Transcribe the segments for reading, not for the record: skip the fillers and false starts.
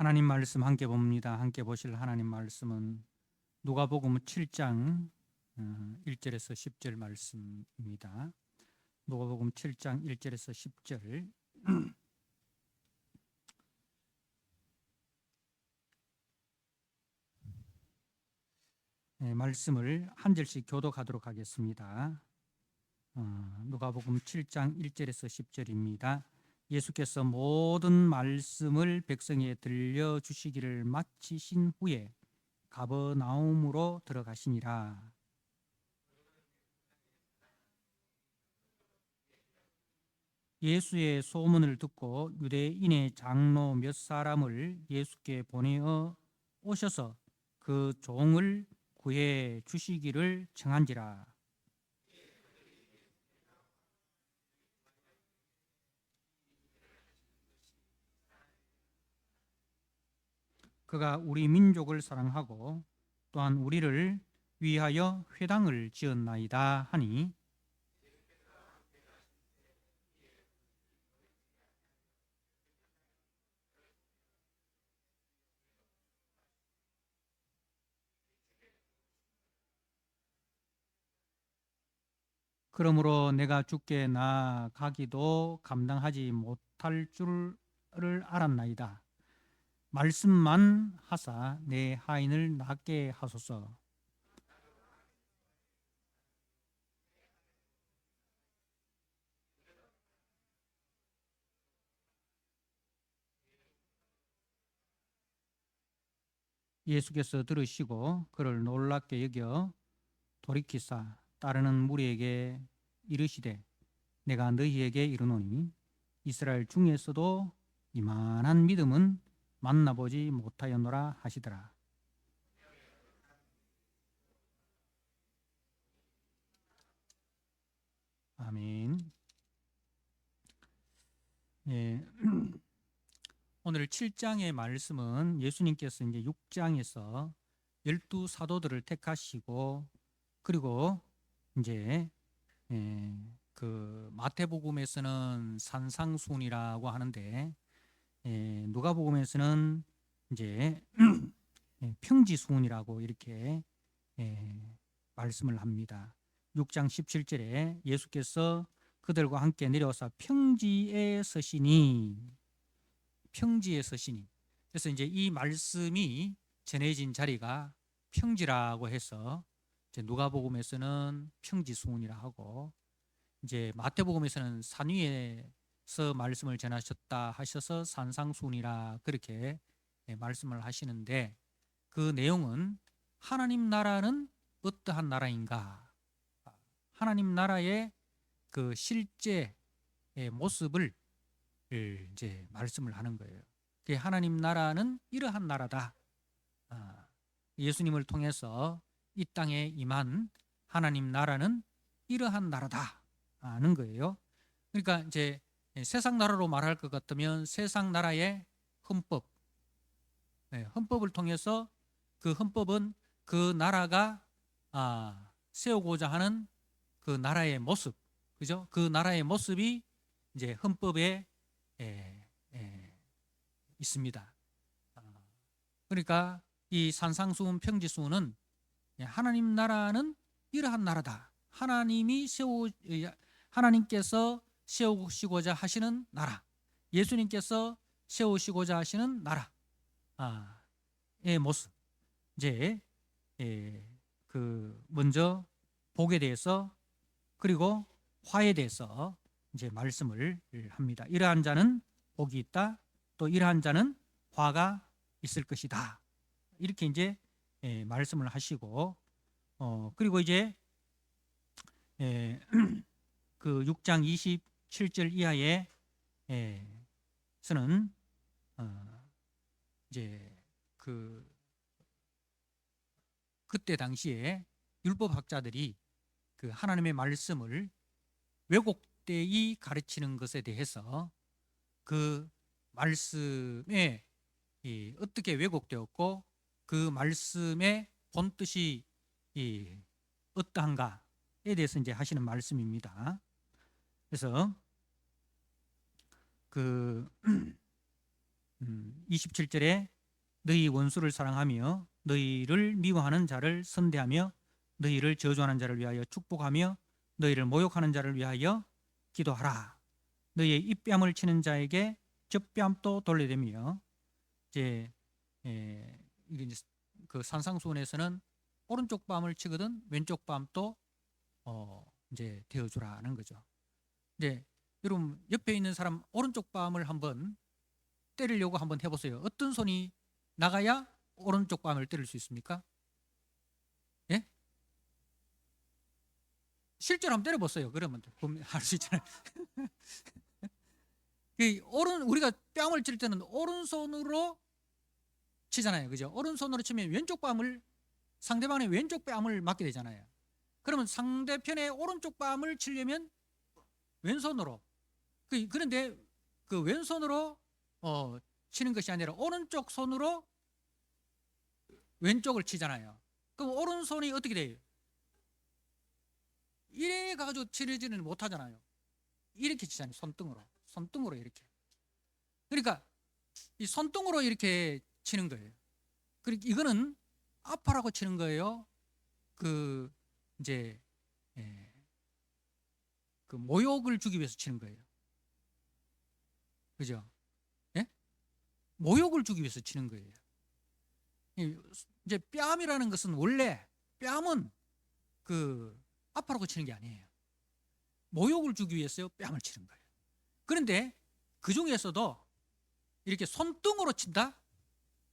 하나님 말씀 함께 봅니다. 함께 보실 하나님 말씀은 누가복음 7장 1절에서 10절 말씀입니다. 누가복음 7장 1절에서 10절 말씀을 한 절씩 교독하도록 하겠습니다. 누가복음 7장 1절에서 10절입니다. 예수께서 모든 말씀을 백성에 들려주시기를 마치신 후에 가버나움으로 들어가시니라. 예수의 소문을 듣고 유대인의 장로 몇 사람을 예수께 보내어 오셔서 그 종을 구해 주시기를 청한지라. 그가 우리 민족을 사랑하고 또한 우리를 위하여 회당을 지었나이다 하니, 그러므로 내가 주께 나아가기도 감당하지 못할 줄을 알았나이다. 말씀만 하사 내 하인을 낫게 하소서. 예수께서 들으시고 그를 놀랍게 여겨 돌이키사 따르는 무리에게 이르시되, 내가 너희에게 이르노니 이스라엘 중에서도 이만한 믿음은 만나보지 못하였노라 하시더라. 아멘. 예. 오늘 7장의 말씀은 예수님께서 이제 6장에서 12사도들을 택하시고, 그리고 이제 그 마태복음에서는 산상순이라고 하는데, 누가복음에서는 이제 평지순이라고 이렇게 말씀을 합니다. 6장 17절에 예수께서 그들과 함께 내려와서 평지에 서시니, 평지에 서시니. 그래서 이제 이 말씀이 전해진 자리가 평지라고 해서 이제 누가복음에서는 평지순이라 하고, 이제 마태복음에서는 산 위에서 말씀을 전하셨다 하셔서 산상순이라 그렇게 말씀을 하시는데, 그 내용은 하나님 나라는 어떠한 나라인가, 하나님 나라의 그 실제 모습을 이제 말씀을 하는 거예요. 하나님 나라는 이러한 나라다. 예수님을 통해서 이 땅에 임한 하나님 나라는 이러한 나라다 하는 거예요. 그러니까 이제 세상 나라로 말할 것 같으면 세상 나라의 헌법, 헌법을 통해서 그 헌법은 그 나라가 세우고자 하는 그 나라의 모습, 그죠? 그 나라의 모습이 이제 헌법에 있습니다. 그러니까 이 산상수훈 평지수훈은 하나님 나라는 이러한 나라다. 하나님께서 세우시고자 하시는 나라, 예수님께서 세우시고자 하시는 나라의 모습. 이제 그 먼저 복에 대해서, 그리고 화에 대해서 이제 말씀을 합니다. 이러한 자는 복이 있다. 또 이러한 자는 화가 있을 것이다. 이렇게 이제 말씀을 하시고, 그리고 이제 그 6장 27절 이하에 서는 이제 그때 당시에 율법학자들이 그 하나님의 말씀을 왜곡되이 가르치는 것에 대해서, 그 말씀에 어떻게 왜곡되었고 그 말씀의 본뜻이 어떠한가에 대해서 이제 하시는 말씀입니다. 그래서 그 27절에 너희 원수를 사랑하며 너희를 미워하는 자를 선대하며 너희를 저주하는 자를 위하여 축복하며 너희를 모욕하는 자를 위하여 기도하라. 너희의 입뺨을 치는 자에게 젖뺨도 돌려대며 이제 이게 이제 그 산상수훈에서는 오른쪽 뺨을 치거든 왼쪽 뺨도 이제 대어주라는 거죠. 이제 여러분 옆에 있는 사람 오른쪽 뺨을 한번 때리려고 한번 해보세요. 어떤 손이 나가야 오른쪽 뺨을 때릴 수 있습니까? 예? 실제로 한번 때려보세요. 그러면 할 수 있잖아요. 우리가 뺨을 칠 때는 오른손으로 치잖아요. 그죠? 오른손으로 치면 왼쪽 뺨을 상대방의 왼쪽 뺨을 맞게 되잖아요. 그러면 상대편의 오른쪽 뺨을 치려면 왼손으로 그런데 그 왼손으로 치는 것이 아니라 오른쪽 손으로 왼쪽을 치잖아요. 그럼 오른손이 어떻게 돼요? 이래 가지고 치려지는 못하잖아요. 이렇게 치잖아요. 손등으로 이렇게. 그러니까 이 손등으로 이렇게 치는 거예요. 그러니까 이거는 아파라고 치는 거예요. 그 이제 그 모욕을 주기 위해서 치는 거예요. 그죠? 예? 모욕을 주기 위해서 치는 거예요. 이제 뺨이라는 것은 원래 뺨은 그 아파라고 치는 게 아니에요. 모욕을 주기 위해서 뺨을 치는 거예요. 그런데 그 중에서도 이렇게 손등으로 친다?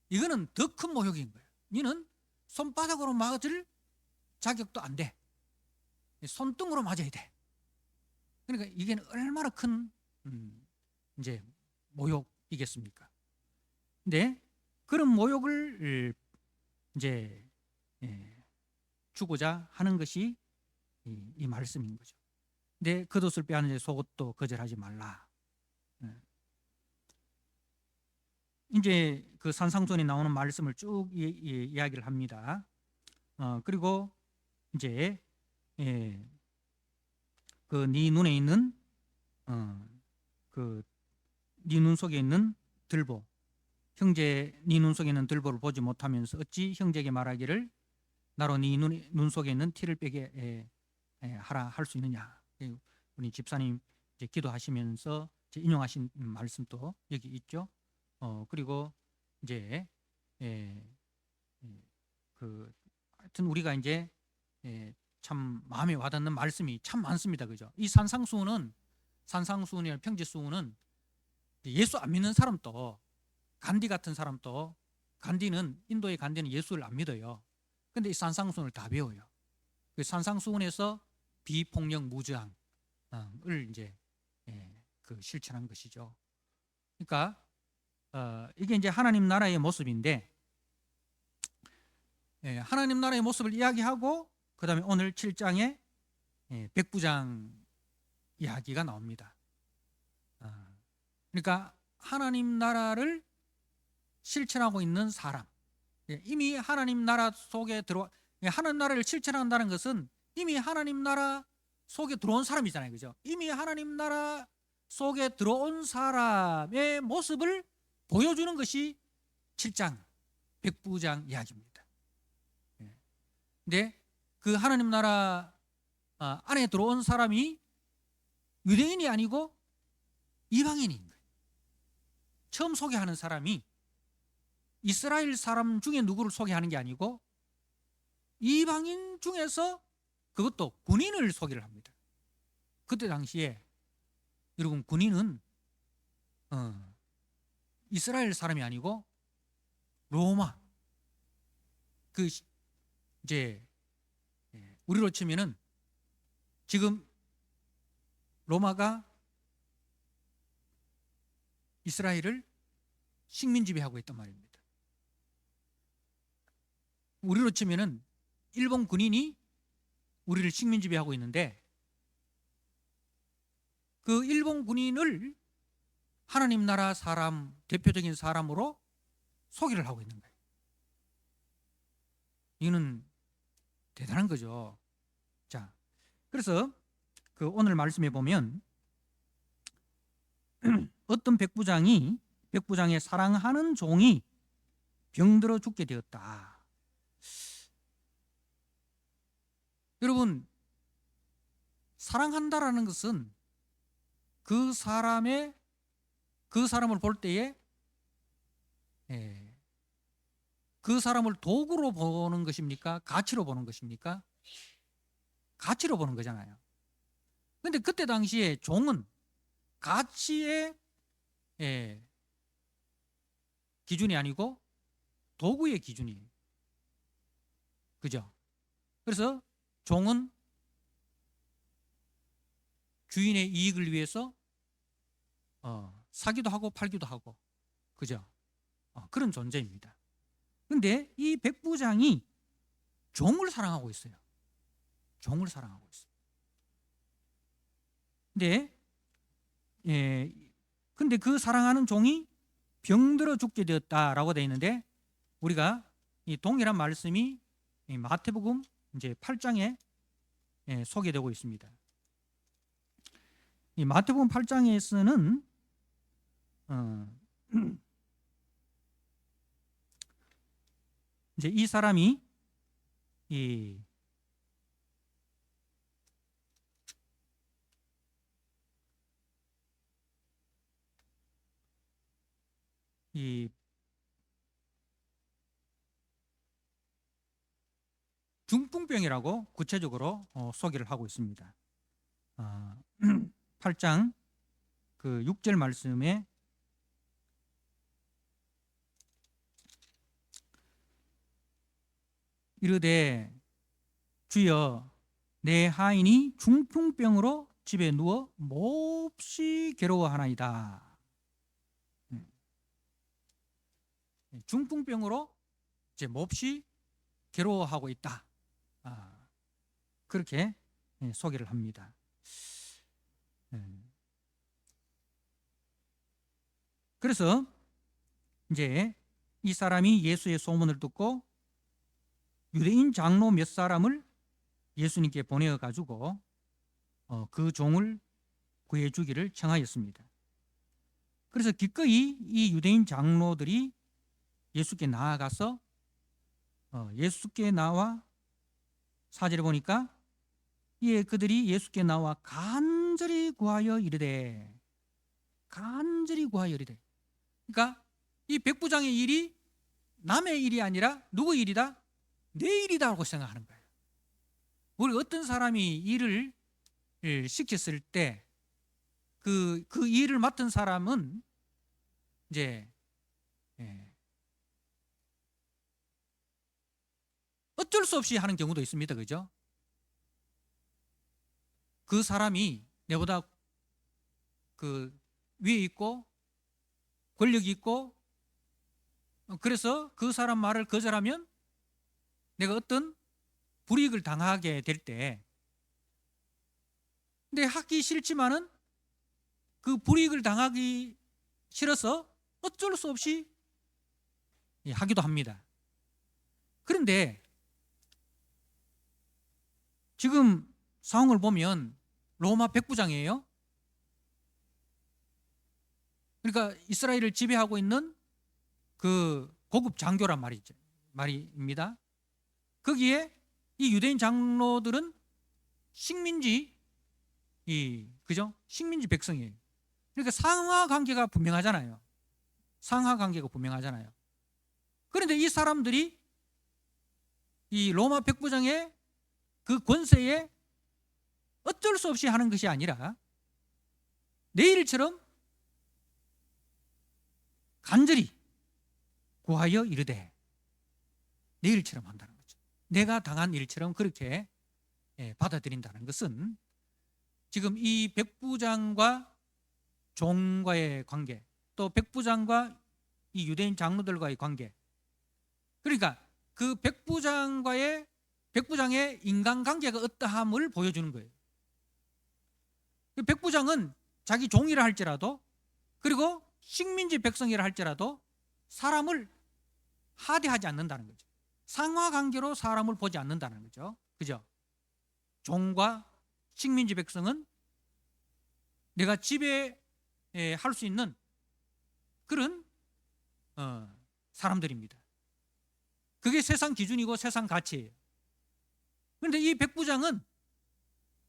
이거는 더 큰 모욕인 거예요. 이는 손바닥으로 맞을 자격도 안 돼. 손등으로 맞아야 돼. 그러니까 이게 얼마나 큰 이제 모욕이겠습니까? 근데 그런 모욕을 이제 주고자 하는 것이 이 말씀인 거죠. 내 겉옷을 빼앗는 자 속옷도 거절하지 말라. 이제 그 산상수훈에 나오는 말씀을 쭉 이야기를 합니다. 그리고 이제 그 네 눈에 있는 그 네 눈 속에 있는 들보, 형제 네 눈 속에 있는 들보를 보지 못하면서 어찌 형제에게 말하기를 나로 네 눈 속에 있는 티를 빼게 하라 할 수 있느냐. 우리 집사님 이제 기도하시면서 이제 인용하신 말씀도 여기 있죠. 그리고 이제 그 하여튼 우리가 이제 참 마음에 와닿는 말씀이 참 많습니다. 그죠? 이 산상수훈이나 평지수훈은 예수 안 믿는 사람도 간디 같은 사람도 인도의 간디는 예수를 안 믿어요. 근데 이 산상수훈을 다 배워요. 그 산상수훈에서 비폭력 무저항을 이제 그 실천한 것이죠. 그러니까 이게 이제 하나님 나라의 모습인데 하나님 나라의 모습을 이야기하고 그 다음에 오늘 7장에 백부장 이야기가 나옵니다. 그러니까 하나님 나라를 실천하고 있는 사람, 이미 하나님 나라 속에 하나님 나라를 실천한다는 것은 이미 하나님 나라 속에 들어온 사람이잖아요. 그죠? 이미 하나님 나라 속에 들어온 사람의 모습을 보여주는 것이 7장 백부장 이야기입니다. 근데 그 하나님 나라 안에 들어온 사람이 유대인이 아니고 이방인인 거예요. 처음 소개하는 사람이 이스라엘 사람 중에 누구를 소개하는 게 아니고 이방인 중에서 그것도 군인을 소개를 합니다. 그때 당시에 여러분 군인은 이스라엘 사람이 아니고 로마, 그 이제 우리로 치면은 지금 로마가 이스라엘을 식민 지배하고 있단 말입니다. 우리로 치면은 일본 군인이 우리를 식민 지배하고 있는데 그 일본 군인을 하나님 나라 사람, 대표적인 사람으로 소개를 하고 있는 거예요. 이거는 대단한 거죠. 자, 그래서 그 오늘 말씀에 보면 어떤 백부장이 백부장의 사랑하는 종이 병들어 죽게 되었다. 여러분, 사랑한다라는 것은 그 사람을 볼 때에 그 사람을 도구로 보는 것입니까? 가치로 보는 것입니까? 가치로 보는 거잖아요. 근데 그때 당시에 종은 가치의 기준이 아니고 도구의 기준이에요. 그죠? 그래서 종은 주인의 이익을 위해서 사기도 하고 팔기도 하고, 그죠? 그런 존재입니다. 근데 이 백부장이 종을 사랑하고 있어요. 종을 사랑하고 있어요. 근데 그 사랑하는 종이 병들어 죽게 되었다라고 되어 있는데, 우리가 이 동일한 말씀이 마태복음 이제 8장에 소개되고 있습니다. 이 마태복음 8장에서는 이제 이 사람이 이 중풍병이라고 구체적으로 소개를 하고 있습니다. 8장 그 6절 말씀에 이르되 주여 내 하인이 중풍병으로 집에 누워 몹시 괴로워하나이다. 중풍병으로 이제 몹시 괴로워하고 있다. 그렇게 소개를 합니다. 그래서 이제 이 사람이 예수의 소문을 듣고 유대인 장로 몇 사람을 예수님께 보내어 가지고 그 종을 구해 주기를 청하였습니다. 그래서 기꺼이 이 유대인 장로들이 예수께 나아가서 예수께 나와 4절에 보니까 그들이 예수께 나와 간절히 구하여 이르되, 간절히 구하여 이르되, 그러니까 이 백부장의 일이 남의 일이 아니라 누구 일이다? 내 일이다라고 생각하는 거예요. 우리 어떤 사람이 일을 시켰을 때 그 일을 맡은 사람은 이제 어쩔 수 없이 하는 경우도 있습니다. 그죠? 그 사람이 내보다 그 위에 있고 권력이 있고, 그래서 그 사람 말을 거절하면 내가 어떤 불이익을 당하게 될 때, 근데 하기 싫지만은 그 불이익을 당하기 싫어서 어쩔 수 없이 하기도 합니다. 그런데 지금 상황을 보면 로마 백부장이에요. 그러니까 이스라엘을 지배하고 있는 그 고급 장교란 말입니다. 거기에 이 유대인 장로들은 식민지 백성이에요. 그러니까 상하 관계가 분명하잖아요. 그런데 이 사람들이 이 로마 백부장의 그 권세에 어쩔 수 없이 하는 것이 아니라 내 일처럼 간절히 구하여 이르되, 내 일처럼 한다는 거죠. 내가 당한 일처럼 그렇게 받아들인다는 것은 지금 이 백부장과 종과의 관계, 또 백부장과 이 유대인 장로들과의 관계, 그러니까 그 백부장의 인간관계가 어떠함을 보여주는 거예요. 백부장은 자기 종이라 할지라도, 그리고 식민지 백성이라 할지라도 사람을 하대하지 않는다는 거죠. 상하관계로 사람을 보지 않는다는 거죠. 그죠? 종과 식민지 백성은 내가 지배할 수 있는 그런 사람들입니다. 그게 세상 기준이고 세상 가치예요. 그런데 이 백부장은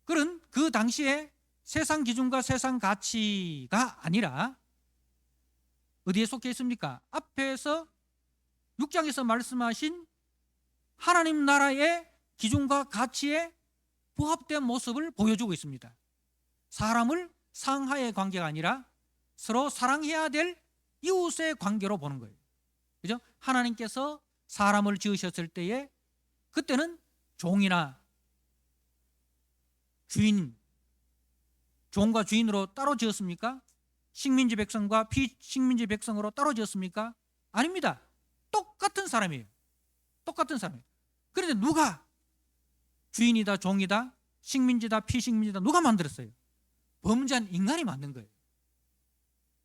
그런 그 당시에 세상 기준과 세상 가치가 아니라 어디에 속해 있습니까? 앞에서 6장에서 말씀하신 하나님 나라의 기준과 가치에 부합된 모습을 보여주고 있습니다. 사람을 상하의 관계가 아니라 서로 사랑해야 될 이웃의 관계로 보는 거예요. 그죠? 하나님께서 사람을 지으셨을 때에 그때는 종이나 주인, 종과 주인으로 따로 지었습니까? 식민지 백성과 비식민지 백성으로 따로 지었습니까? 아닙니다. 똑같은 사람이에요. 똑같은 사람이에요. 그런데 누가 주인이다, 종이다, 식민지다, 피식민지다 누가 만들었어요? 범죄한 인간이 만든 거예요.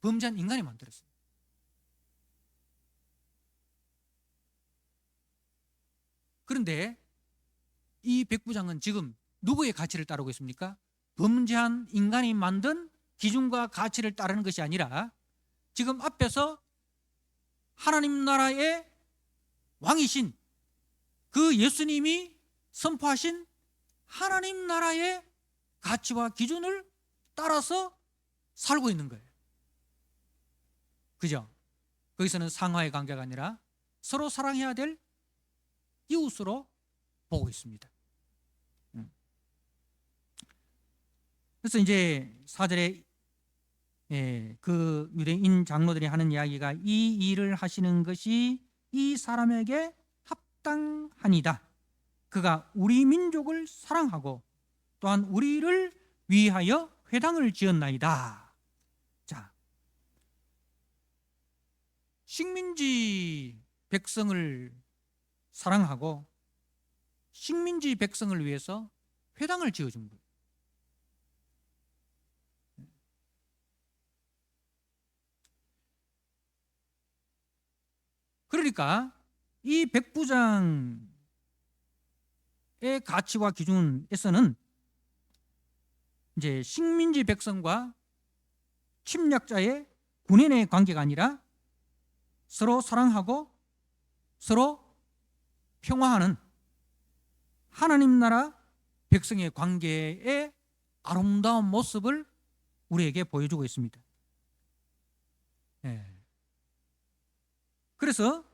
범죄한 인간이 만들었어요. 그런데 이 백부장은 지금 누구의 가치를 따르고 있습니까? 범죄한 인간이 만든 기준과 가치를 따르는 것이 아니라 지금 앞에서 하나님 나라의 왕이신 그 예수님이 선포하신 하나님 나라의 가치와 기준을 따라서 살고 있는 거예요. 그죠? 거기서는 상하의 관계가 아니라 서로 사랑해야 될 이웃으로 보고 있습니다. 그래서 이제 4절에 그 유대인 장로들이 하는 이야기가 이 일을 하시는 것이 이 사람에게 합당하니이다. 그가 우리 민족을 사랑하고 또한 우리를 위하여 회당을 지었나이다. 자, 식민지 백성을 사랑하고 식민지 백성을 위해서 회당을 지어준 거예요. 그러니까 이 백부장의 가치와 기준에서는 이제 식민지 백성과 침략자의 군인의 관계가 아니라 서로 사랑하고 서로 평화하는 하나님 나라 백성의 관계의 아름다운 모습을 우리에게 보여주고 있습니다. 그래서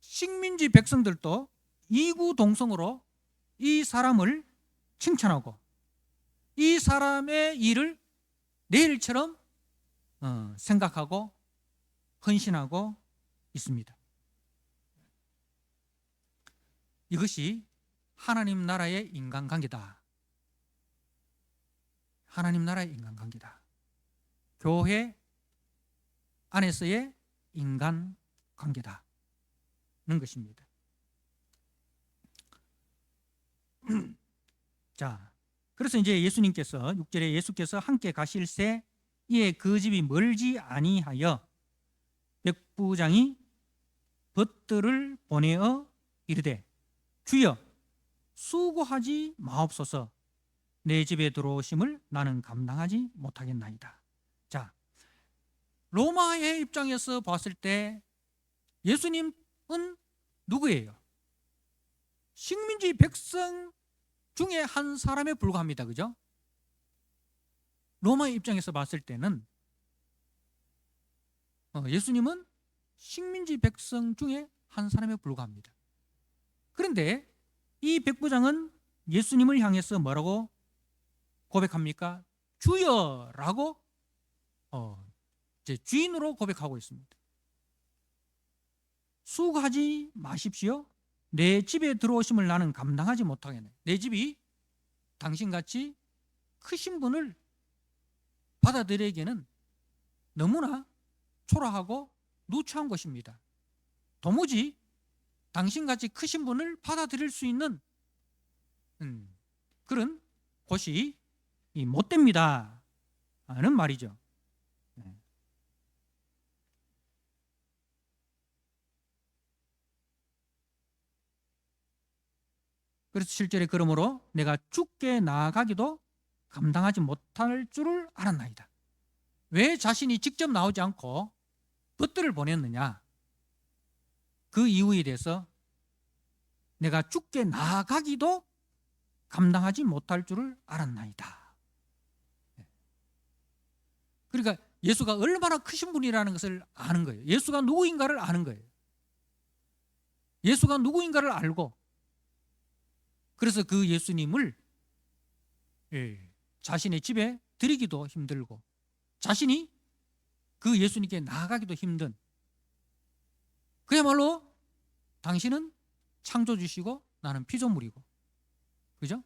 식민지 백성들도 이구동성으로 이 사람을 칭찬하고 이 사람의 일을 내 일처럼 생각하고 헌신하고 있습니다. 이것이 하나님 나라의 인간관계다. 하나님 나라의 인간관계다. 교회 안에서의 인간관계다는 것입니다. 자, 그래서 이제 예수님께서 6절에 예수께서 함께 가실새 이에 그 집이 멀지 아니하여 백부장이 벗들을 보내어 이르되 주여 수고하지 마옵소서 내 집에 들어오심을 나는 감당하지 못하겠나이다. 자, 로마의 입장에서 봤을 때 예수님은 누구예요? 식민지 백성 중에 한 사람에 불과합니다. 그죠? 로마의 입장에서 봤을 때는 예수님은 식민지 백성 중에 한 사람에 불과합니다. 그런데 이 백부장은 예수님을 향해서 뭐라고 고백합니까? 주여라고 이제 주인으로 고백하고 있습니다. 수고하지 마십시오. 내 집에 들어오심을 나는 감당하지 못하겠네. 내 집이 당신같이 크신 분을 받아들이기에는 너무나 초라하고 누추한 것입니다. 도무지 당신같이 크신 분을 받아들일 수 있는 그런 곳이 못 됩니다 하는 말이죠. 그래서 7절에 그러므로 내가 죽게 나아가기도 감당하지 못할 줄을 알았나이다. 왜 자신이 직접 나오지 않고 벗들을 보냈느냐? 그 이유에 대해서 내가 죽게 나아가기도 감당하지 못할 줄을 알았나이다. 그러니까 예수가 얼마나 크신 분이라는 것을 아는 거예요. 예수가 누구인가를 아는 거예요. 예수가 누구인가를 알고, 그래서 그 예수님을 자신의 집에 들이기도 힘들고, 자신이 그 예수님께 나아가기도 힘든, 그야말로 당신은 창조주시고 나는 피조물이고, 그죠?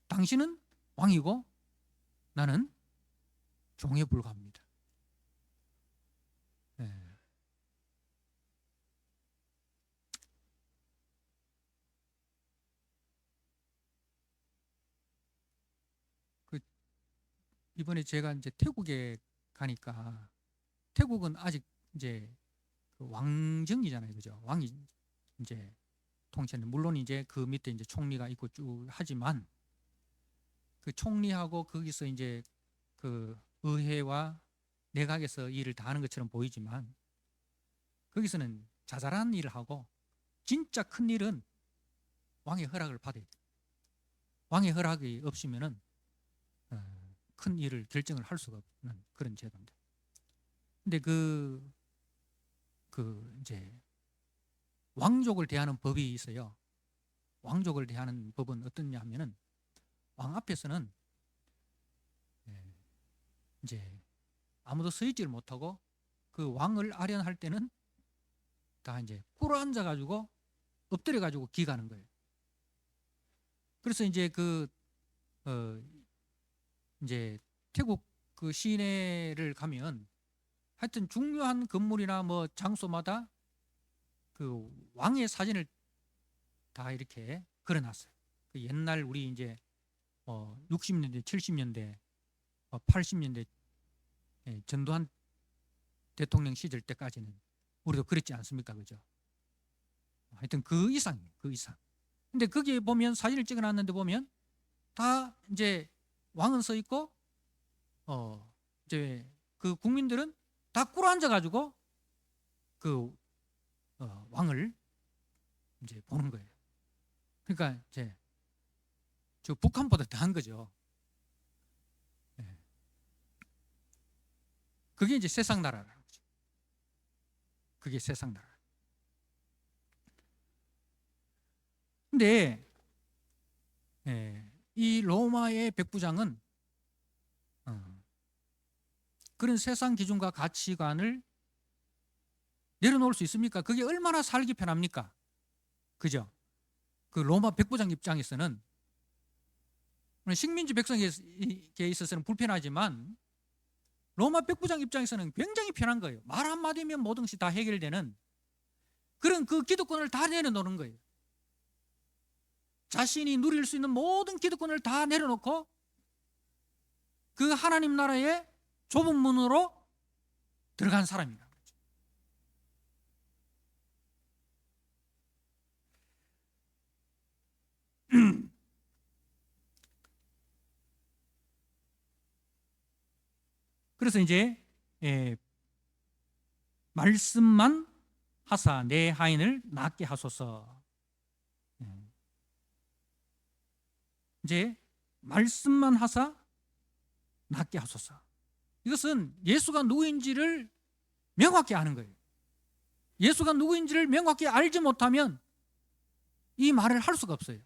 당신은 왕이고 나는 종에 불과합니다. 이번에 제가 이제 태국에 가니까, 태국은 아직 이제 그 왕정이잖아요, 그죠? 왕이 이제 통치하는, 물론 이제 그 밑에 이제 총리가 있고 쭉 하지만, 그 총리하고 거기서 이제 그 의회와 내각에서 일을 다 하는 것처럼 보이지만, 거기서는 자잘한 일을 하고 진짜 큰 일은 왕의 허락을 받아야 돼요. 왕의 허락이 없으면은 큰 일을 결정을 할 수가 없는 그런 제도인데, 근데 이제 왕족을 대하는 법이 있어요. 왕족을 대하는 법은 어떠냐 하면은, 왕 앞에서는 이제 아무도 서 있지를 못하고, 그 왕을 아련할 때는 다 이제 꿇어 앉아 가지고 엎드려 가지고 기가는 거예요. 그래서 이제 이제 태국 그 시내를 가면 하여튼 중요한 건물이나 뭐 장소마다 그 왕의 사진을 다 이렇게 걸어놨어요. 그 옛날 우리 이제 60년대, 70년대, 80년대 전두환 대통령 시절 때까지는 우리도 그랬지 않습니까, 그죠? 하여튼 그 이상이에요, 그 이상. 근데 거기에 보면 사진을 찍어놨는데 보면 다 이제 왕은 서 있고, 이제 그 국민들은 다 꿇어 앉아가지고 그 왕을 이제 보는 거예요. 그러니까 이제 저 북한보다 더한 거죠. 그게 이제 세상 나라라는 거죠. 그게 세상 나라. 근데 이 로마의 백부장은 그런 세상 기준과 가치관을 내려놓을 수 있습니까? 그게 얼마나 살기 편합니까? 그죠? 그 로마 백부장 입장에서는, 식민지 백성에게 있어서는 불편하지만 로마 백부장 입장에서는 굉장히 편한 거예요. 말 한마디면 모든 것이 다 해결되는 그런 그 기득권을 다 내려놓는 거예요. 자신이 누릴 수 있는 모든 기득권을 다 내려놓고 그 하나님 나라의 좁은 문으로 들어간 사람이다. 그래서 이제 말씀만 하사 내 하인을 낫게 하소서. 이제 말씀만 하사 낫게 하소서. 이것은 예수가 누구인지를 명확히 아는 거예요. 예수가 누구인지를 명확히 알지 못하면 이 말을 할 수가 없어요.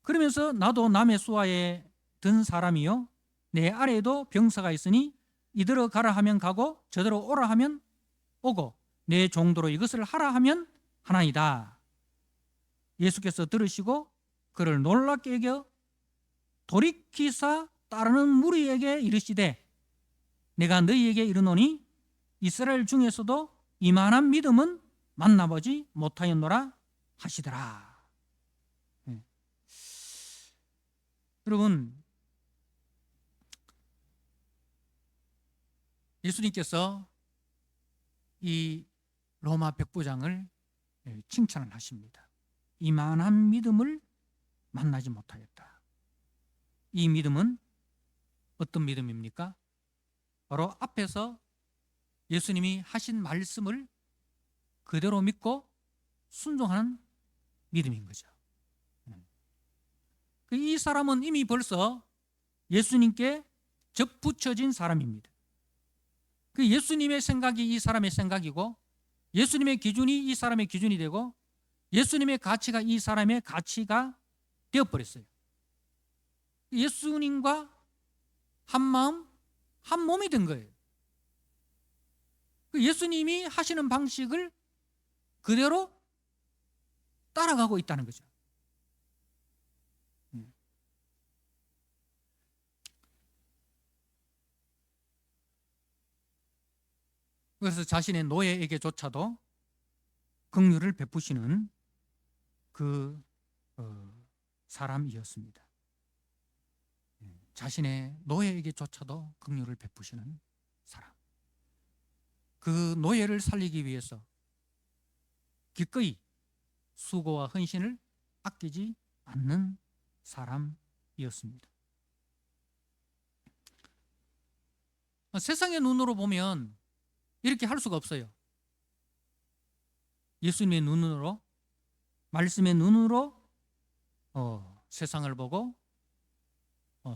그러면서 나도 남의 수하에 든 사람이요, 내 아래에도 병사가 있으니 이대로 가라 하면 가고 저대로 오라 하면 오고 내 종도로 이것을 하라 하면 하나이다. 예수께서 들으시고 그를 놀랍게 여겨 돌이키사 따르는 무리에게 이르시되, 내가 너희에게 이르노니 이스라엘 중에서도 이만한 믿음은 만나보지 못하였노라 하시더라. 여러분, 예수님께서 이 로마 백부장을 칭찬을 하십니다. 이만한 믿음을 만나지 못하였다. 이 믿음은 어떤 믿음입니까? 바로 앞에서 예수님이 하신 말씀을 그대로 믿고 순종하는 믿음인 거죠. 이 사람은 이미 벌써 예수님께 접붙여진 사람입니다. 그 예수님의 생각이 이 사람의 생각이고, 예수님의 기준이 이 사람의 기준이 되고, 예수님의 가치가 이 사람의 가치가 되어버렸어요. 예수님과 한 마음 한 몸이 된 거예요. 예수님이 하시는 방식을 그대로 따라가고 있다는 거죠. 그래서 자신의 노예에게조차도 긍휼을 베푸시는 그 사람이었습니다. 자신의 노예에게조차도 긍휼을 베푸시는 사람. 그 노예를 살리기 위해서 기꺼이 수고와 헌신을 아끼지 않는 사람이었습니다. 세상의 눈으로 보면 이렇게 할 수가 없어요. 예수님의 눈으로, 말씀의 눈으로 세상을 보고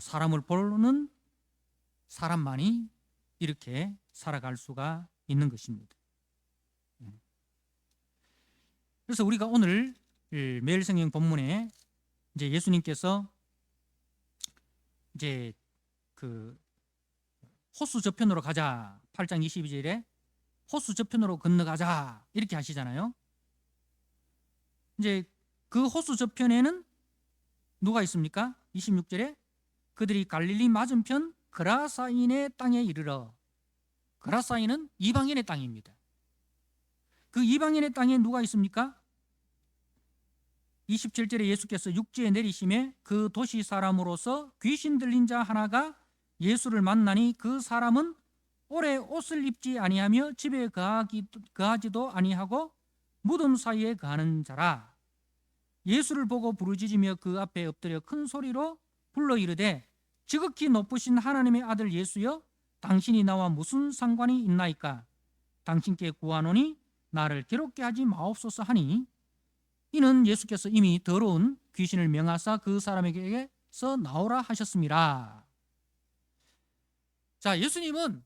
사람을 보는 사람만이 이렇게 살아갈 수가 있는 것입니다. 그래서 우리가 오늘 매일 성경 본문에 이제 예수님께서 이제 그 호수 저편으로 가자, 8장 22절에 호수 저편으로 건너가자 이렇게 하시잖아요. 이제 그 호수 저편에는 누가 있습니까? 26절에 그들이 갈릴리 맞은편 그라사인의 땅에 이르러. 그라사인은 이방인의 땅입니다. 그 이방인의 땅에 누가 있습니까? 27절에 예수께서 육지에 내리심에 그 도시 사람으로서 귀신 들린 자 하나가 예수를 만나니 그 사람은 오래 옷을 입지 아니하며 집에 거하지도 아니하고 무덤 사이에 거하는 자라. 예수를 보고 부르짖으며 그 앞에 엎드려 큰 소리로 불러 이르되 지극히 높으신 하나님의 아들 예수여, 당신이 나와 무슨 상관이 있나이까? 당신께 구하노니 나를 괴롭게 하지 마옵소서 하니, 이는 예수께서 이미 더러운 귀신을 명하사 그 사람에게서 나오라 하셨습니다. 자, 예수님은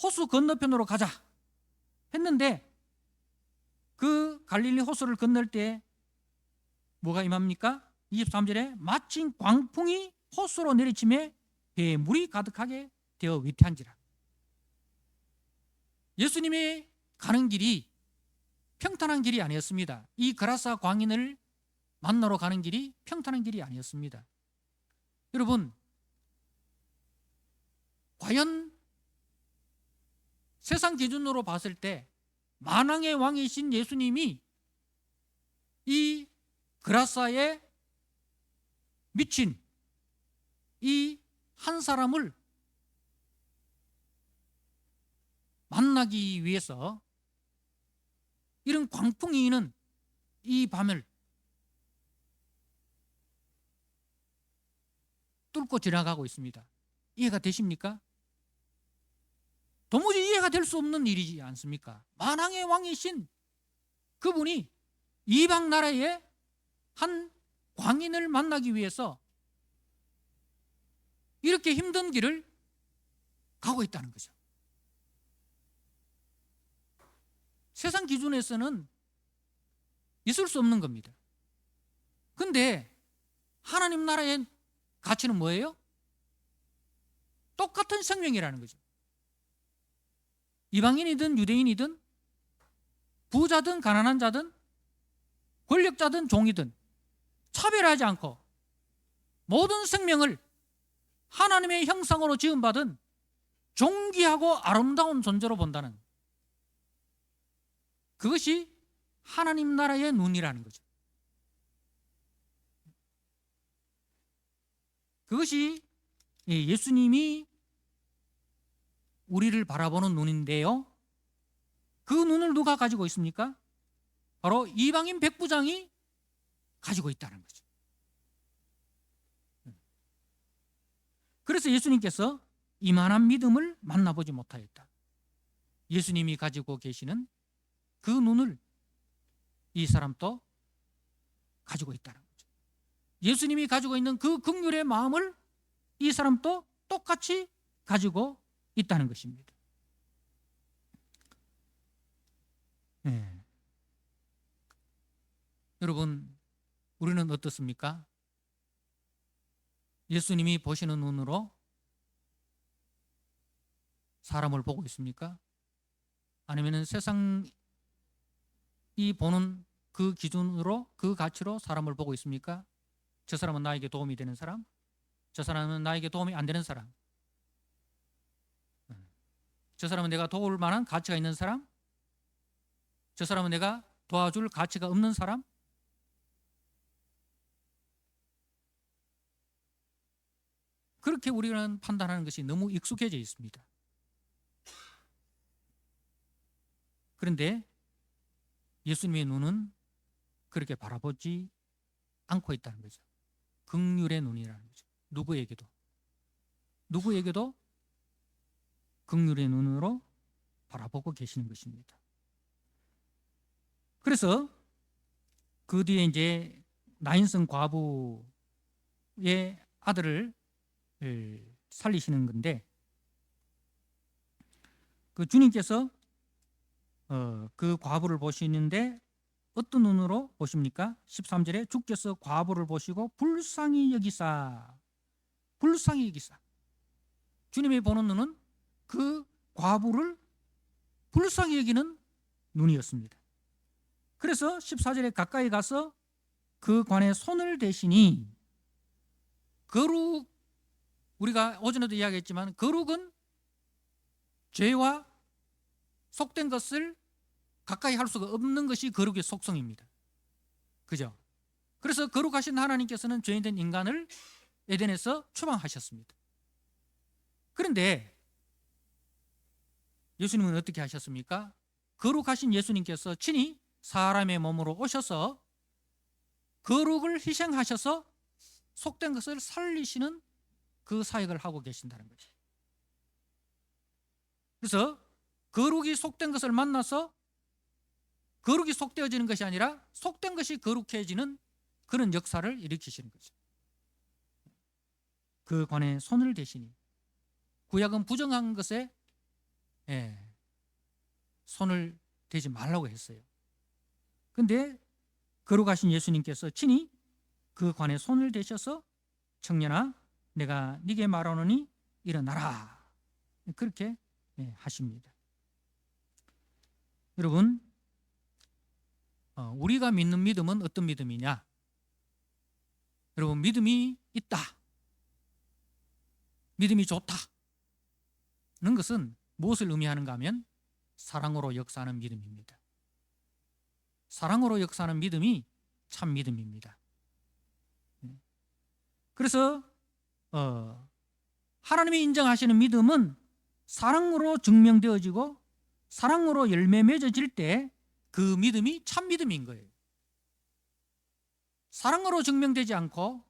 호수 건너편으로 가자 했는데 그 갈릴리 호수를 건널 때 뭐가 임합니까? 23절에 마침 광풍이 호수로 내리침에 배에 물이 가득하게 되어 위태한지라. 예수님이 가는 길이 평탄한 길이 아니었습니다. 이 그라사 광인을 만나러 가는 길이 평탄한 길이 아니었습니다. 여러분, 과연 세상 기준으로 봤을 때 만왕의 왕이신 예수님이 이 그라사에 미친 이 한 사람을 만나기 위해서 이런 광풍이 있는 이 밤을 뚫고 지나가고 있습니다. 이해가 되십니까? 도무지 이해가 될 수 없는 일이지 않습니까? 만왕의 왕이신 그분이 이방 나라의 한 광인을 만나기 위해서 이렇게 힘든 길을 가고 있다는 거죠. 세상 기준에서는 있을 수 없는 겁니다. 근데 하나님 나라의 가치는 뭐예요? 똑같은 생명이라는 거죠. 이방인이든 유대인이든 부자든 가난한 자든 권력자든 종이든 차별하지 않고 모든 생명을 하나님의 형상으로 지음받은 존귀하고 아름다운 존재로 본다는, 그것이 하나님 나라의 눈이라는 거죠. 그것이 예수님이 우리를 바라보는 눈인데요, 그 눈을 누가 가지고 있습니까? 바로 이방인 백부장이 가지고 있다는 거죠. 그래서 예수님께서 이만한 믿음을 만나보지 못하였다. 예수님이 가지고 계시는 그 눈을 이 사람도 가지고 있다는 거죠. 예수님이 가지고 있는 그 긍휼의 마음을 이 사람도 똑같이 가지고 있다는 것입니다. 네. 여러분, 우리는 어떻습니까? 예수님이 보시는 눈으로 사람을 보고 있습니까? 아니면 세상이 보는 그 기준으로, 그 가치로 사람을 보고 있습니까? 저 사람은 나에게 도움이 되는 사람, 저 사람은 나에게 도움이 안 되는 사람, 저 사람은 내가 도울 만한 가치가 있는 사람, 저 사람은 내가 도와줄 가치가 없는 사람. 그렇게 우리는 판단하는 것이 너무 익숙해져 있습니다. 그런데 예수님의 눈은 그렇게 바라보지 않고 있다는 거죠. 긍휼의 눈이라는 거죠. 누구에게도 긍휼의 눈으로 바라보고 계시는 것입니다. 그래서 그 뒤에 이제 나인성 과부의 아들을 살리시는 건데, 그 주님께서 그 과부를 보시는데 어떤 눈으로 보십니까? 13절에 주께서 과부를 보시고 불쌍히 여기사. 주님이 보는 눈은 그 과부를 불쌍히 여기는 눈이었습니다. 그래서 14절에 가까이 가서 그 관에 손을 대시니, 거룩, 우리가 오전에도 이야기했지만 거룩은 죄와 속된 것을 가까이 할 수가 없는 것이 거룩의 속성입니다. 그죠? 그래서 거룩하신 하나님께서는 죄인된 인간을 에덴에서 추방하셨습니다. 그런데 예수님은 어떻게 하셨습니까? 거룩하신 예수님께서 친히 사람의 몸으로 오셔서 거룩을 희생하셔서 속된 것을 살리시는 그 사역을 하고 계신다는 거죠. 그래서 거룩이 속된 것을 만나서 거룩이 속되어지는 것이 아니라 속된 것이 거룩해지는 그런 역사를 일으키시는 거죠. 그 관에 손을 대시니, 구약은 부정한 것에 손을 대지 말라고 했어요. 그런데 거룩하신 예수님께서 친히 그 관에 손을 대셔서 청년아, 내가 네게 말하노니 일어나라, 그렇게 하십니다. 여러분, 우리가 믿는 믿음은 어떤 믿음이냐? 여러분, 믿음이 있다, 믿음이 좋다는 것은 무엇을 의미하는가 하면 사랑으로 역사하는 믿음입니다. 사랑으로 역사하는 믿음이 참 믿음입니다. 그래서 하나님이 인정하시는 믿음은 사랑으로 증명되어지고 사랑으로 열매 맺어질 때 그 믿음이 참 믿음인 거예요. 사랑으로 증명되지 않고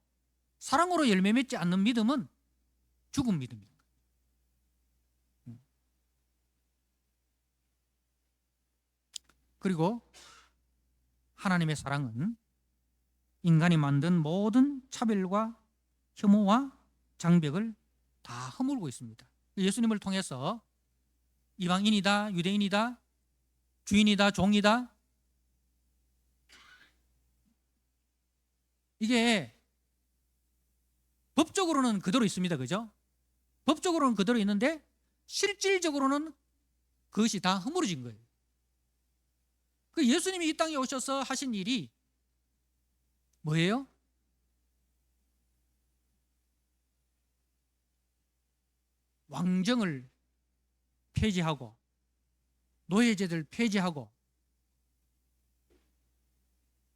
사랑으로 열매 맺지 않는 믿음은 죽은 믿음입니다. 그리고 하나님의 사랑은 인간이 만든 모든 차별과 혐오와 장벽을 다 허물고 있습니다. 예수님을 통해서 이방인이다, 유대인이다, 주인이다, 종이다, 이게 법적으로는 그대로 있습니다. 그죠? 법적으로는 그대로 있는데 실질적으로는 그것이 다 허물어진 거예요. 그 예수님이 이 땅에 오셔서 하신 일이 뭐예요? 왕정을 폐지하고 노예제를 폐지하고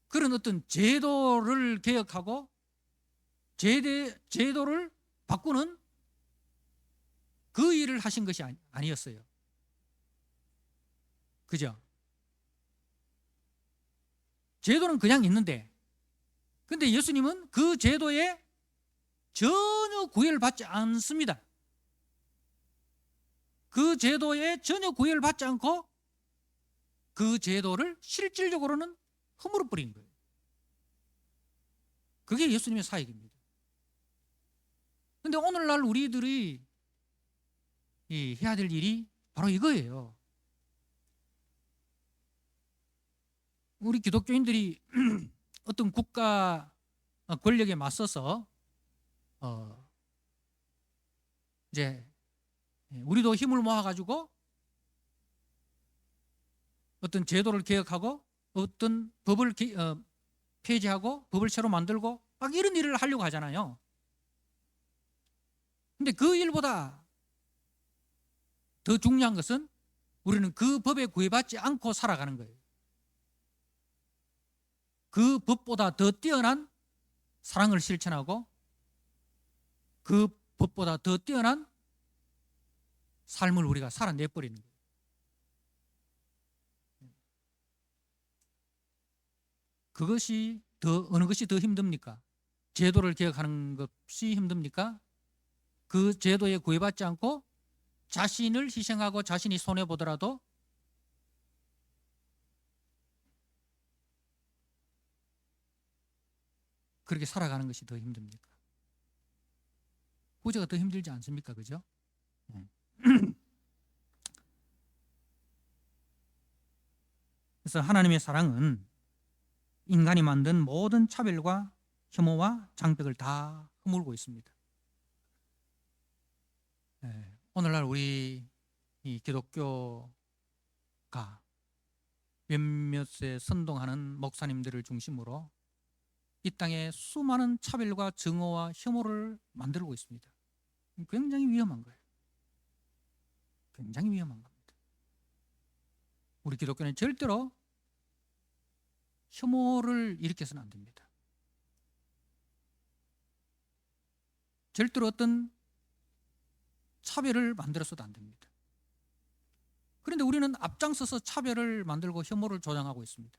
그런 어떤 제도를 개혁하고 제도를 바꾸는 그 일을 하신 것이 아니었어요. 그죠? 제도는 그냥 있는데, 근데 예수님은 그 제도에 전혀 구애를 받지 않습니다. 그 제도에 전혀 구애를 받지 않고 그 제도를 실질적으로는 허물어 버린 거예요. 그게 예수님의 사역입니다. 그런데 오늘날 우리들이 해야 될 일이 바로 이거예요. 우리 기독교인들이 어떤 국가 권력에 맞서서 이제 우리도 힘을 모아가지고 어떤 제도를 개혁하고 어떤 법을 폐지하고 법을 새로 만들고 막 이런 일을 하려고 하잖아요. 근데 그 일보다 더 중요한 것은 우리는 그 법에 구애받지 않고 살아가는 거예요. 그 법보다 더 뛰어난 사랑을 실천하고 그 법보다 더 뛰어난 삶을 우리가 살아내버리는 거예요. 그것이 어느 것이 더 힘듭니까? 제도를 개혁하는 것이 힘듭니까? 그 제도에 구애받지 않고 자신을 희생하고 자신이 손해보더라도 그렇게 살아가는 것이 더 힘듭니까? 후자가 더 힘들지 않습니까? 그죠? 그래서 하나님의 사랑은 인간이 만든 모든 차별과 혐오와 장벽을 다 허물고 있습니다. 오늘날 우리 이 기독교가 몇몇에 선동하는 목사님들을 중심으로 이 땅에 수많은 차별과 증오와 혐오를 만들고 있습니다. 굉장히 위험한 거예요. 굉장히 위험한 겁니다. 우리 기독교는 절대로 혐오를 일으켜서는 안 됩니다. 절대로 어떤 차별을 만들어서도 안 됩니다. 그런데 우리는 앞장서서 차별을 만들고 혐오를 조장하고 있습니다.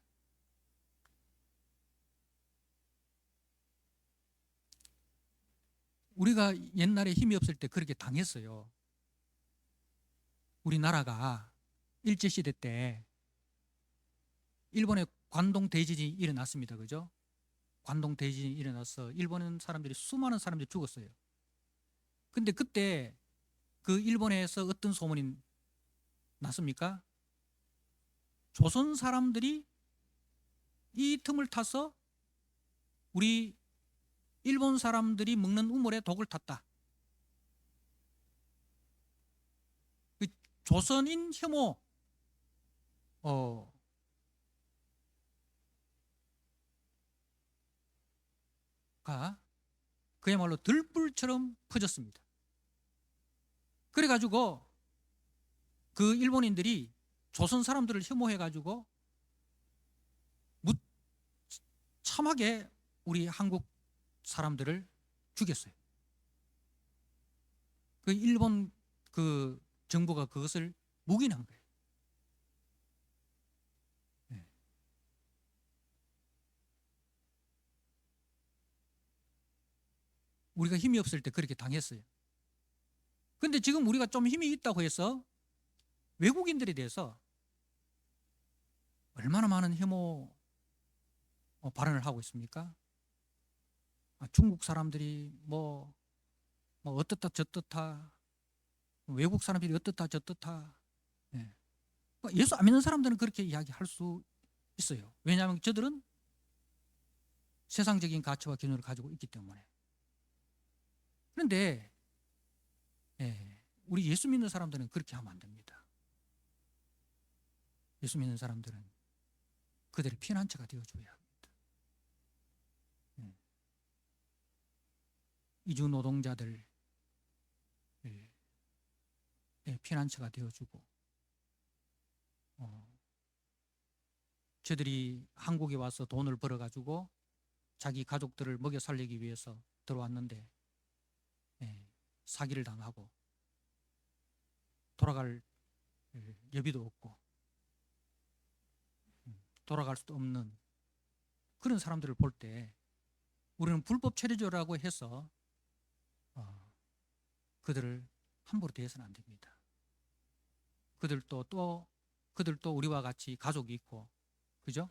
우리가 옛날에 힘이 없을 때 그렇게 당했어요. 우리나라가 일제시대 때 일본의 관동 대지진이 일어났습니다. 그죠? 관동 대지진이 일어나서 일본 사람들이 수많은 사람들이 죽었어요. 근데 그때 그 일본에서 어떤 소문이 났습니까? 조선 사람들이 이 틈을 타서 우리 일본 사람들이 먹는 우물에 독을 탔다. 그 조선인 혐오 가 그야말로 들불처럼 퍼졌습니다. 그래가지고 그 일본인들이 조선 사람들을 혐오해가지고 참하게 우리 한국 사람들을 죽였어요. 그 일본 그 정부가 그것을 묵인한 거예요. 우리가 힘이 없을 때 그렇게 당했어요. 근데 지금 우리가 좀 힘이 있다고 해서 외국인들에 대해서 얼마나 많은 혐오 발언을 하고 있습니까? 중국 사람들이 뭐 어떻다 저떻다, 외국 사람들이 어떻다 저떻다. 예수 안 믿는 사람들은 그렇게 이야기할 수 있어요. 왜냐하면 저들은 세상적인 가치와 기준을 가지고 있기 때문에. 그런데 우리 예수 믿는 사람들은 그렇게 하면 안 됩니다. 예수 믿는 사람들은 그들의 피난처가 되어줘야 합니다. 이주 노동자들 피난처가 되어주고 저들이 한국에 와서 돈을 벌어가지고 자기 가족들을 먹여 살리기 위해서 들어왔는데 사기를 당하고 돌아갈 여비도 없고 돌아갈 수도 없는 그런 사람들을 볼 때 우리는 불법 체류자라고 해서 그들을 함부로 대해서는 안 됩니다. 그들도 우리와 같이 가족이 있고, 그죠?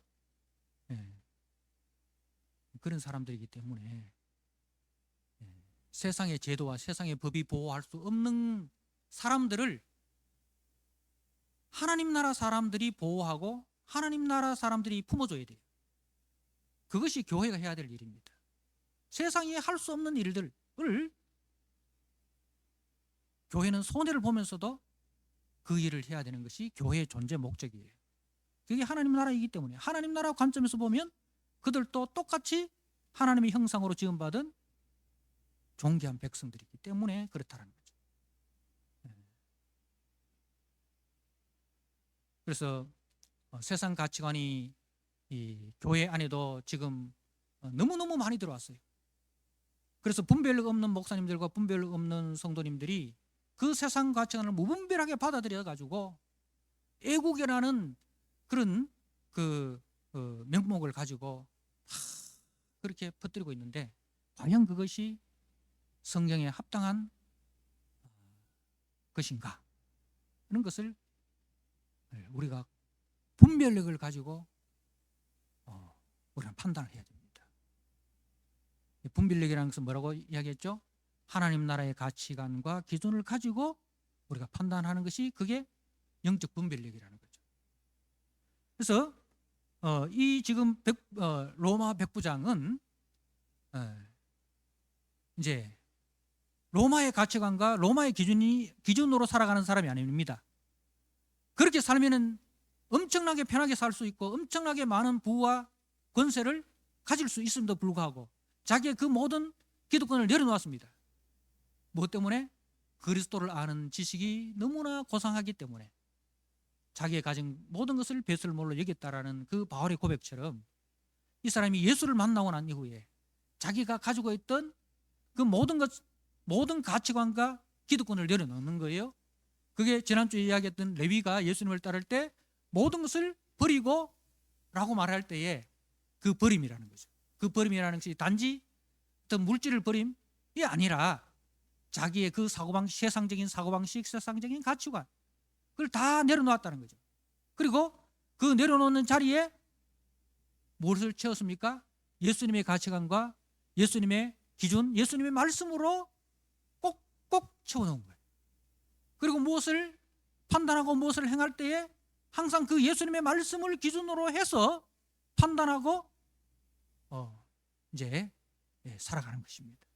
예. 그런 사람들이기 때문에 세상의 제도와 세상의 법이 보호할 수 없는 사람들을 하나님 나라 사람들이 보호하고 하나님 나라 사람들이 품어줘야 돼요. 그것이 교회가 해야 될 일입니다. 세상이 할 수 없는 일들을 교회는 손해를 보면서도 그 일을 해야 되는 것이 교회의 존재 목적이에요. 그게 하나님 나라이기 때문에 하나님 나라 관점에서 보면 그들도 똑같이 하나님의 형상으로 지음받은 존귀한 백성들이기 때문에 그렇다는 거죠. 그래서 세상 가치관이 이 교회 안에도 지금 너무너무 많이 들어왔어요. 그래서 분별력 없는 목사님들과 분별력 없는 성도님들이 그 세상 가치관을 무분별하게 받아들여 가지고 애국이라는 그런 명목을 가지고 그렇게 퍼뜨리고 있는데, 과연 그것이 성경에 합당한 것인가 하는 것을 우리가 분별력을 가지고 우리가 판단을 해야 됩니다. 분별력이라는 것은 뭐라고 이야기했죠? 하나님 나라의 가치관과 기준을 가지고 우리가 판단하는 것이 그게 영적 분별력이라는 거죠. 그래서 이 지금 로마 백부장은 이제 로마의 가치관과 로마의 기준으로 살아가는 사람이 아닙니다. 그렇게 살면은 엄청나게 편하게 살 수 있고 엄청나게 많은 부와 권세를 가질 수 있음에도 불구하고 자기의 그 모든 기득권을 내려놓았습니다. 무엇 때문에? 그리스도를 아는 지식이 너무나 고상하기 때문에 자기의 가진 모든 것을 배설물로 여겼다라는 그 바울의 고백처럼 이 사람이 예수를 만나고 난 이후에 자기가 가지고 있던 그 모든 가치관과 기득권을 내려놓는 거예요. 그게 지난주에 이야기했던 레위가 예수님을 따를 때 모든 것을 버리고 라고 말할 때에 그 버림이라는 거죠. 그 버림이라는 것이 단지 어떤 물질을 버림이 아니라 자기의 그 사고방식, 세상적인 사고방식, 세상적인 가치관 그걸 다 내려놓았다는 거죠. 그리고 그 내려놓는 자리에 무엇을 채웠습니까? 예수님의 가치관과 예수님의 기준, 예수님의 말씀으로 꼭꼭 채워놓은 거예요. 그리고 무엇을 판단하고 무엇을 행할 때에 항상 그 예수님의 말씀을 기준으로 해서 판단하고 이제 살아가는 것입니다.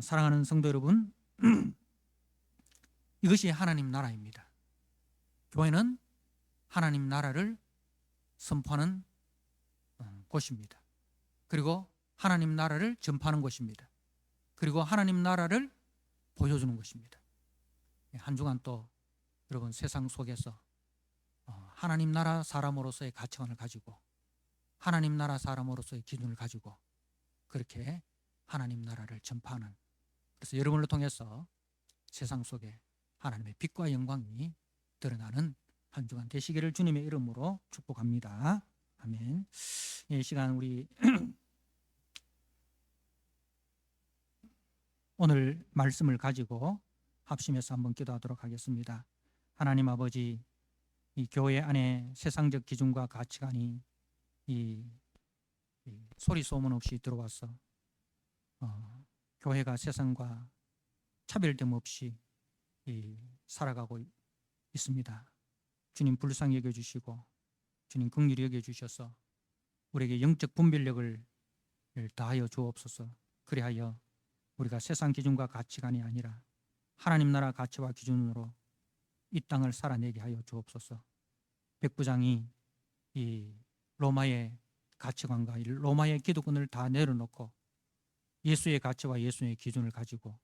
사랑하는 성도 여러분, 이것이 하나님 나라입니다. 교회는 하나님 나라를 선포하는 곳입니다. 그리고 하나님 나라를 전파하는 곳입니다. 그리고 하나님 나라를 보여주는 것입니다. 한 주간 또 여러분 세상 속에서 하나님 나라 사람으로서의 가치관을 가지고 하나님 나라 사람으로서의 기준을 가지고 그렇게 하나님 나라를 전파하는, 그래서 여러분을 통해서 세상 속에 하나님의 빛과 영광이 드러나는 한 주간 되시기를 주님의 이름으로 축복합니다. 아멘. 이 시간 우리 오늘 말씀을 가지고 합심해서 한번 기도하도록 하겠습니다. 하나님 아버지, 이 교회 안에 세상적 기준과 가치관이 이 소리 소문 없이 들어와서 교회가 세상과 차별됨 없이 살아가고 있습니다. 주님 불쌍히 여겨주시고 주님 긍휼히 여겨주셔서 우리에게 영적 분별력을 다하여 주옵소서. 그리하여 우리가 세상 기준과 가치관이 아니라 하나님 나라 가치와 기준으로 이 땅을 살아내게 하여 주옵소서. 백부장이 이 로마의 가치관과 로마의 기득권을 다 내려놓고 예수의 가치와 예수의 기준을 가지고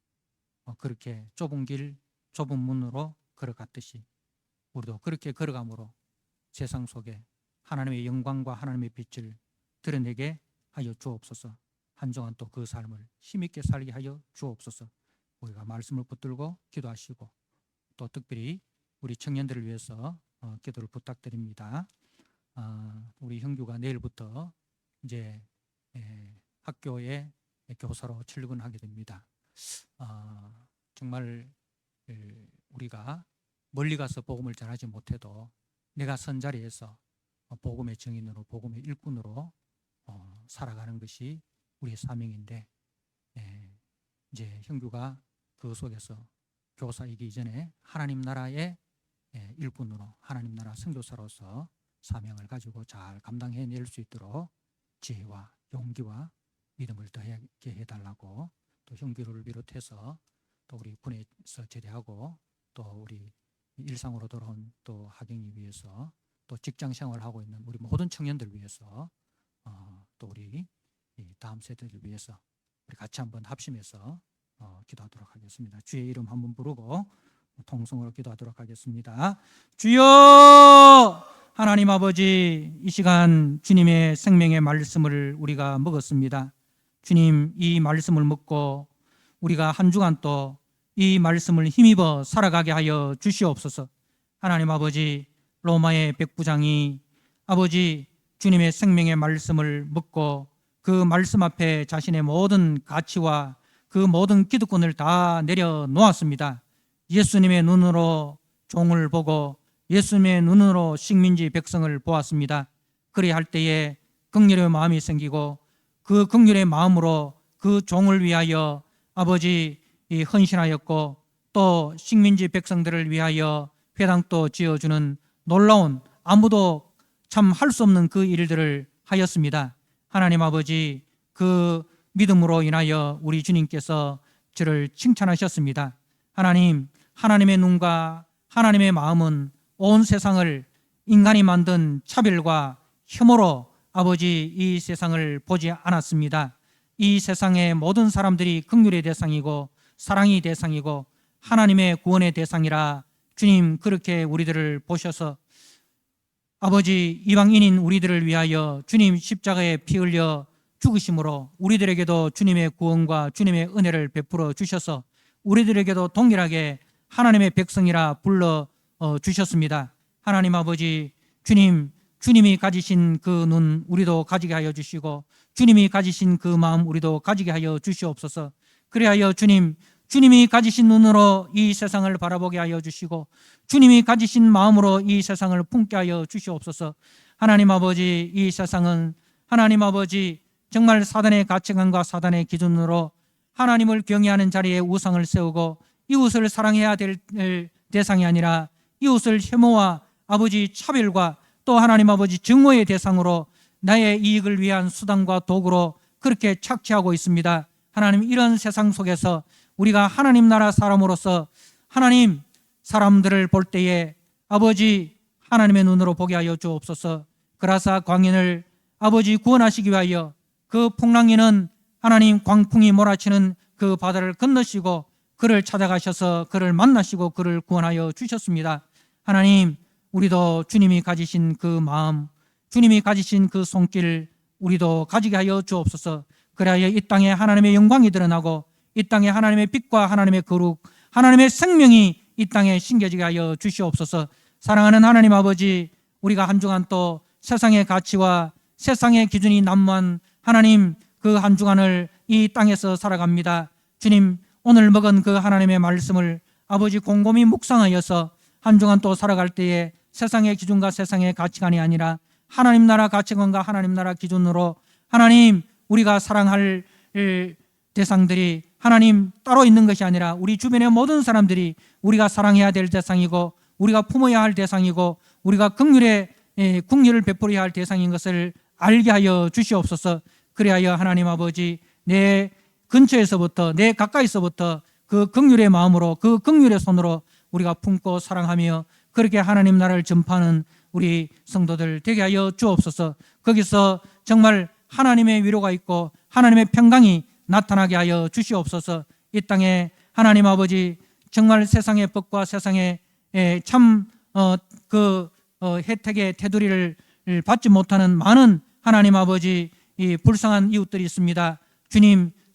그렇게 좁은 길, 좁은 문으로 걸어갔듯이 우리도 그렇게 걸어감으로 세상 속에 하나님의 영광과 하나님의 빛을 드러내게 하여 주옵소서. 한 주간 또 그 삶을 힘있게 살게 하여 주옵소서. 우리가 말씀을 붙들고 기도하시고 또 특별히 우리 청년들을 위해서 기도를 부탁드립니다. 우리 형규가 내일부터 이제 학교에 교사로 출근하게 됩니다. 정말 우리가 멀리 가서 복음을 전하지 못해도 내가 선 자리에서 복음의 증인으로, 복음의 일꾼으로 살아가는 것이 우리의 사명인데, 이제 형규가 그 속에서 교사이기 이전에 하나님 나라의 일꾼으로, 하나님 나라 선교사로서 사명을 가지고 잘 감당해낼 수 있도록 지혜와 용기와 믿음을 더하게 해달라고, 또 형규를 비롯해서 또 우리 군에서 제대하고 또 우리 일상으로 돌아온 또 하경이 위해서, 또 직장 생활하고 있는 우리 모든 청년들 위해서, 또 우리 다음 세대들 위해서 우리 같이 한번 합심해서 기도하도록 하겠습니다. 주의 이름 한번 부르고 통성으로 기도하도록 하겠습니다. 주여! 하나님 아버지, 이 시간 주님의 생명의 말씀을 우리가 먹었습니다. 주님, 이 말씀을 먹고 우리가 한 주간 또 이 말씀을 힘입어 살아가게 하여 주시옵소서. 하나님 아버지, 로마의 백부장이 아버지 주님의 생명의 말씀을 먹고 그 말씀 앞에 자신의 모든 가치와 그 모든 기득권을 다 내려놓았습니다. 예수님의 눈으로 종을 보고 예수님의 눈으로 식민지 백성을 보았습니다. 그리할 때에 긍휼의 마음이 생기고 그 긍휼의 마음으로 그 종을 위하여 아버지 헌신하였고, 또 식민지 백성들을 위하여 회당도 지어주는 놀라운, 아무도 참 할 수 없는 그 일들을 하였습니다. 하나님 아버지, 그 믿음으로 인하여 우리 주님께서 저를 칭찬하셨습니다. 하나님, 하나님의 눈과 하나님의 마음은 온 세상을 인간이 만든 차별과 혐오로 아버지 이 세상을 보지 않았습니다. 이 세상의 모든 사람들이 긍휼의 대상이고 사랑의 대상이고 하나님의 구원의 대상이라 주님 그렇게 우리들을 보셔서 아버지 이방인인 우리들을 위하여 주님 십자가에 피 흘려 죽으심으로 우리들에게도 주님의 구원과 주님의 은혜를 베풀어 주셔서 우리들에게도 동일하게 하나님의 백성이라 불러 주셨습니다. 하나님 아버지, 주님이 가지신 그 눈 우리도 가지게 하여 주시고 주님이 가지신 그 마음 우리도 가지게 하여 주시옵소서. 그리하여 주님이 가지신 눈으로 이 세상을 바라보게 하여 주시고 주님이 가지신 마음으로 이 세상을 품게 하여 주시옵소서. 하나님 아버지, 이 세상은 하나님 아버지 정말 사단의 가치관과 사단의 기준으로 하나님을 경외하는 자리에 우상을 세우고 이웃을 사랑해야 될 대상이 아니라 이웃을 혐오와 아버지 차별과 또 하나님 아버지 증오의 대상으로 나의 이익을 위한 수단과 도구로 그렇게 착취하고 있습니다. 하나님, 이런 세상 속에서 우리가 하나님 나라 사람으로서 하나님 사람들을 볼 때에 아버지 하나님의 눈으로 보게 하여 주옵소서. 그라사 광인을 아버지 구원하시기 위하여 그 풍랑이는 하나님 광풍이 몰아치는 그 바다를 건너시고 그를 찾아가셔서 그를 만나시고 그를 구원하여 주셨습니다. 하나님, 우리도 주님이 가지신 그 마음, 주님이 가지신 그 손길 우리도 가지게 하여 주옵소서. 그래야 이 땅에 하나님의 영광이 드러나고 이 땅에 하나님의 빛과 하나님의 거룩, 하나님의 생명이 이 땅에 심겨지게 하여 주시옵소서. 사랑하는 하나님 아버지, 우리가 한 주간 또 세상의 가치와 세상의 기준이 난무한 하나님 그 한 주간을 이 땅에서 살아갑니다. 주님, 오늘 먹은 그 하나님의 말씀을 아버지 곰곰이 묵상하여서 한 주간 또 살아갈 때에 세상의 기준과 세상의 가치관이 아니라 하나님 나라 가치관과 하나님 나라 기준으로 하나님 우리가 사랑할 대상들이 하나님 따로 있는 것이 아니라 우리 주변의 모든 사람들이 우리가 사랑해야 될 대상이고 우리가 품어야 할 대상이고 우리가 긍휼을 베풀어야 할 대상인 것을 알게 하여 주시옵소서. 그리하여 하나님 아버지 내 근처에서부터 내 가까이서부터 그 긍휼의 마음으로 그 긍휼의 손으로 우리가 품고 사랑하며 그렇게 하나님 나라를 전파하는 우리 성도들 되게 하여 주옵소서. 거기서 정말 하나님의 위로가 있고 하나님의 평강이 나타나게 하여 주시옵소서. 이 땅에 하나님 아버지 정말 세상의 법과 세상의 참 혜택의 테두리를 받지 못하는 많은 하나님 아버지 이 불쌍한 이웃들이 있습니다.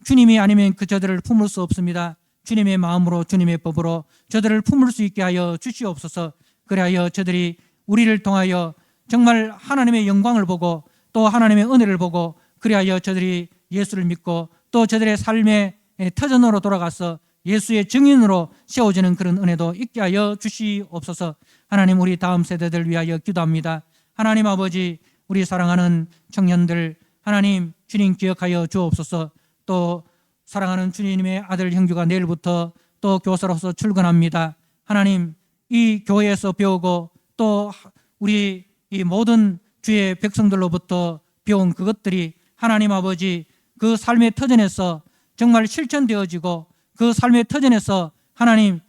주님이 아니면 그 저들을 품을 수 없습니다. 주님의 마음으로 주님의 법으로 저들을 품을 수 있게 하여 주시옵소서. 그리하여 저들이 우리를 통하여 정말 하나님의 영광을 보고 또 하나님의 은혜를 보고 그리하여 저들이 예수를 믿고 또 저들의 삶의 터전으로 돌아가서 예수의 증인으로 세워지는 그런 은혜도 있게 하여 주시옵소서. 하나님, 우리 다음 세대들 위하여 기도합니다. 하나님 아버지, 우리 사랑하는 청년들 하나님 주님 기억하여 주옵소서. 또 사랑하는 주님의 아들 형제가 내일부터 또 교사로서 출근합니다. 하나님, 이 교회에서 배우고 또 우리 이 모든 주의 백성들로부터 배운 그것들이 하나님 아버지 그 삶의 터전에서 정말 실천되어지고 그 삶의 터전에서 하나님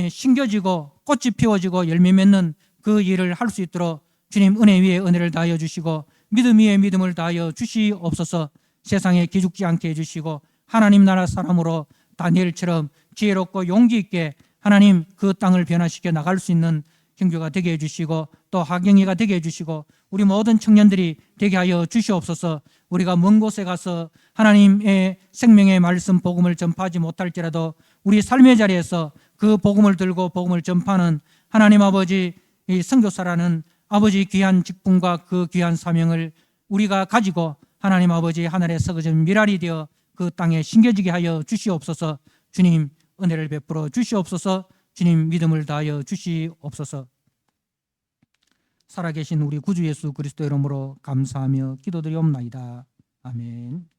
심겨지고 꽃이 피워지고 열매 맺는 그 일을 할 수 있도록 주님 은혜 위에 은혜를 다하여 주시고 믿음 위에 믿음을 다하여 주시옵소서. 세상에 기죽지 않게 해주시고 하나님 나라 사람으로 다니엘처럼 지혜롭고 용기 있게 하나님 그 땅을 변화시켜 나갈 수 있는 형제가 되게 해주시고 또 하경이가 되게 해주시고 우리 모든 청년들이 되게 하여 주시옵소서. 우리가 먼 곳에 가서 하나님의 생명의 말씀 복음을 전파하지 못할지라도 우리 삶의 자리에서 그 복음을 들고 복음을 전파하는 하나님 아버지 이 선교사라는 아버지 귀한 직분과 그 귀한 사명을 우리가 가지고 하나님 아버지 하늘에 썩어진 미랄이 되어 그 땅에 심겨지게 하여 주시옵소서. 주님 은혜를 베풀어 주시옵소서. 주님 믿음을 다하여 주시옵소서. 살아계신 우리 구주 예수 그리스도 이름으로 감사하며 기도드리옵나이다. 아멘.